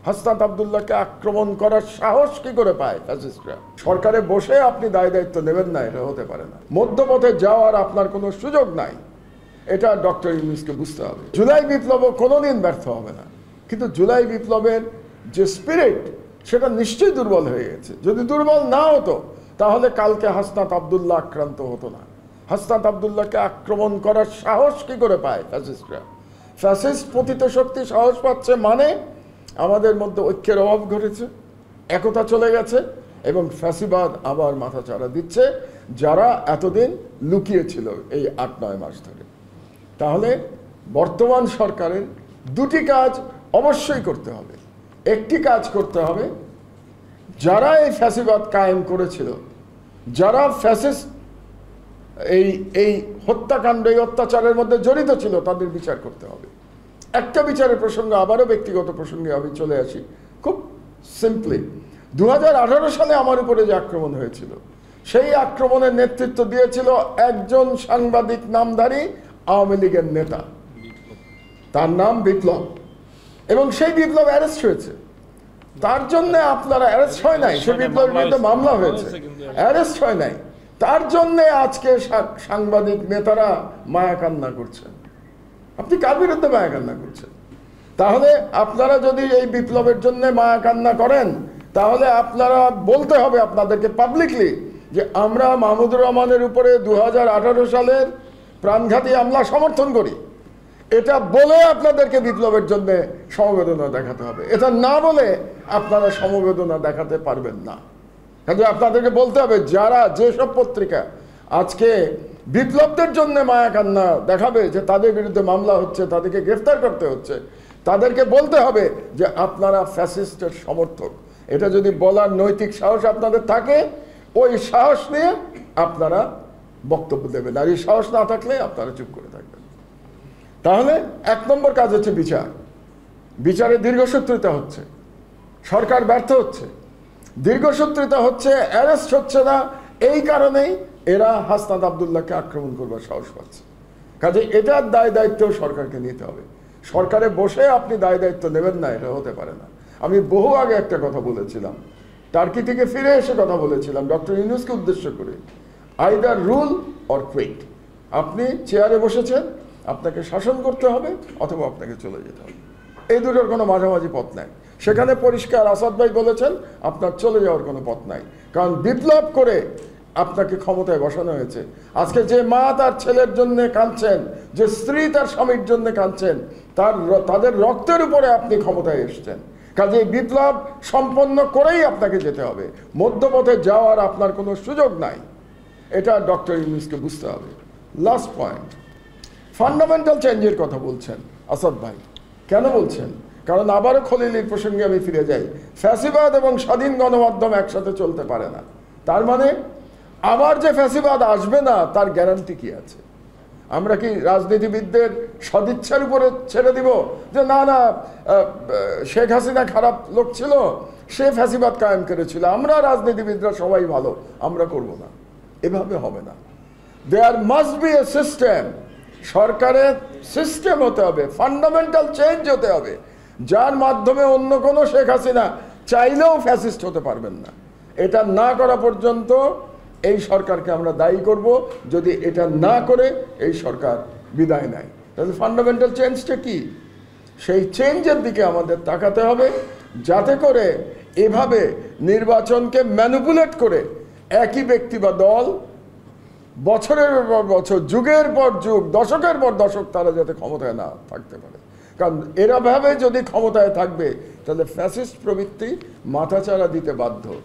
হাসনাত আব্দুল্লাহকে আক্রমণ করার সাহস কি করে পায় ফ্যাসিস্টরা? সরকারে বসে আপনি দায় দায়িত্ব নেবেন না, এটা হতে পারে না। মধ্যপথে যাওয়ার আপনার কোনো সুযোগ নাই, এটা ডক্টর ইউনূসকে বুঝতে হবে। জুলাই বিপ্লবও কোনোদিন ব্যর্থ হবে না, কিন্তু জুলাই বিপ্লবের যে স্পিরিট সেটা নিশ্চয়ই দুর্বল হয়ে গেছে। যদি দুর্বল না হতো তাহলে কালকে হাসনাত আব্দুল্লাহ আক্রান্ত হতো না। হাসনাত আব্দুল্লাহকে আক্রমণ করার সাহস কি করে পায় ফ্যাসিস্টরা? ফ্যাসিস্ট পতিত শক্তি সাহস পাচ্ছে মানে আমাদের মধ্যে ঐক্যের অভাব ঘটেছে, একতা চলে গেছে এবং ফ্যাসিবাদ আবার মাথাচাড়া দিচ্ছে যারা এতদিন লুকিয়েছিল এই ৮-৯ মাস ধরে। তাহলে বর্তমান সরকারের দুটি কাজ অবশ্যই করতে হবে। একটি কাজ করতে হবে, যারা এই ফ্যাসিবাদ কায়েম করেছিল, যারা ফ্যাসিস্ট এই হত্যাকাণ্ড, এই অত্যাচারের মধ্যে জড়িত ছিল, তাদের বিচার করতে হবে। একটা বিচারের প্রসঙ্গে আবারও ব্যক্তিগত প্রসঙ্গে আমি চলে আসি খুব সিম্পলি। 2018 সালে আমার উপরে যে আক্রমণ হয়েছিল, সেই আক্রমণের নেতৃত্ব দিয়েছিল একজন সাংবাদিক নামধারী আওয়ামী লীগের নেতা, তার নাম বিপ্লব, এবং সেই বিপ্লব অ্যারেস্ট হয়েছে। তার জন্য আপনারা অ্যারেস্ট হয় নাই, সে বিপ্লবের বিরুদ্ধে মামলা হয়েছে, অ্যারেস্ট হয় নাই। তার জন্য আজকে সাংবাদিক নেতারা মায়া কান্না করছেন। আপনি কার বিরুদ্ধে মায়া কান্না করছেন? তাহলে আপনারা যদি এই বিপ্লবের জন্য মায়া কান্না করেন, তাহলে আপনারা বলতে হবে আপনাদেরকে পাবলিকলি যে আমরা মাহমুদুর রহমানের উপরে 2018 সালের প্রাণঘাতী হামলা সমর্থন করি। এটা বলে আপনাদেরকে বিপ্লবের জন্য সমবেদনা দেখাতে হবে। এটা না বলে আপনারা সমবেদনা দেখাতে পারবেন না। কাজে আপনাদেরকে বলতে হবে, যারা যেসব পত্রিকা আজকে বিপ্লবদের জন্য মায়া কান্না দেখাবে যে তাদের বিরুদ্ধে মামলা হচ্ছে, তাদেরকে গ্রেফতার করতে হচ্ছে, তাদেরকে বলতে হবে যে আপনারা ফ্যাসিস্টের সমর্থক। এটা যদি বলার নৈতিক সাহস আপনাদের থাকে, ওই সাহস নিয়ে আপনারা বক্তব্য দেবেন। আর এই সাহস না থাকলে আপনারা চুপ করে থাকবেন। তাহলে 1 নম্বর কাজ হচ্ছে বিচার। বিচারে দীর্ঘসূত্রিতা হচ্ছে, সরকার ব্যর্থ হচ্ছে, দীর্ঘসূত্রিতা হচ্ছে, অ্যারেস্ট হচ্ছে না। এই কারণেই এরা হাসনাত আব্দুল্লাহকে আক্রমণ করবার সাহস পাচ্ছে। কাজে এটার দায় দায়িত্ব সরকারকে নিতে হবে। সরকারে বসে আপনি দায় দায়িত্ব নেবেন না, এটা হতে পারে না। আমি বহু আগে একটা কথা বলেছিলাম, টার্কি থেকে ফিরে এসে কথা বলেছিলাম ডক্টর ইউনূসকে উদ্দেশ্য করে, আইদার রুল অর কুইট। আপনি চেয়ারে বসেছেন, আপনাকে শাসন করতে হবে অথবা আপনাকে চলে যেতে হবে। এই দুটোর কোনো মাঝামাঝি পথ নাই। সেখানে পরিষ্কার আসাদ ভাই বলেছেন আপনার চলে যাওয়ার কোনো পথ নাই, কারণ বিপ্লব করে আপনাকে ক্ষমতায় বসানো হয়েছে। আজকে যে মা তার ছেলের জন্য কাঁদছেন, যে স্ত্রী তার স্বামীর জন্য কাঁদছেন, তাদের রক্তের উপরে আপনি ক্ষমতায় এসেছেন। কাজে বিপ্লব সম্পন্ন করেই আপনাকে যেতে হবে, মধ্যপথে যাওয়ার আপনার কোনো সুযোগ নাই। এটা ডক্টর ইউনূসকে বুঝতে হবে। লাস্ট পয়েন্ট, ফান্ডামেন্টাল চেঞ্জের কথা বলছেন আসাদ ভাই। কেন বলছেন? কারণ আবারও খলিলির প্রসঙ্গে আমি ফিরে যাই। ফ্যাসিবাদ এবং স্বাধীন গণমাধ্যম একসাথে চলতে পারে না। তার মানে আবার যে ফ্যাসিবাদ আসবে না তার গ্যারান্টি কি আছে? আমরা কি রাজনীতিবিদদের সদিচ্ছার উপরে ছেড়ে দিব যে না না শেখ হাসিনা খারাপ লোক ছিল, সে ফ্যাসিবাদ কায়েম করেছিল, আমরা রাজনীতিবিদরা সবাই ভালো, আমরা করব না? এভাবে হবে না। There must be a system. সরকারের সিস্টেম হতে হবে, ফান্ডামেন্টাল চেঞ্জ হতে হবে, যার মাধ্যমে অন্য কোনো শেখ হাসিনা চাইলেও ফ্যাসিস্ট হতে পারবেন না। এটা না করা পর্যন্ত এই সরকারকে আমরা দায়ী করব যদি এটা না করে এই সরকার বিদায় নেয়। তাহলে ফান্ডামেন্টাল চেঞ্জটা কি? সেই চেঞ্জের দিকে আমাদের তাকাতে হবে, যাতে করে এভাবে নির্বাচনকে ম্যানিপুলেট করে একই ব্যক্তি বা দল বছরের পর বছর, যুগের পর যুগ, দশকের পর দশক তারা যাতে ক্ষমতায় না থাকতে পারে। কারণ এরা ভাবে যদি ক্ষমতায় থাকবে তাহলে ফ্যাসিস্ট প্রবৃত্তি মাথাচাড়া দিতে বাধ্য।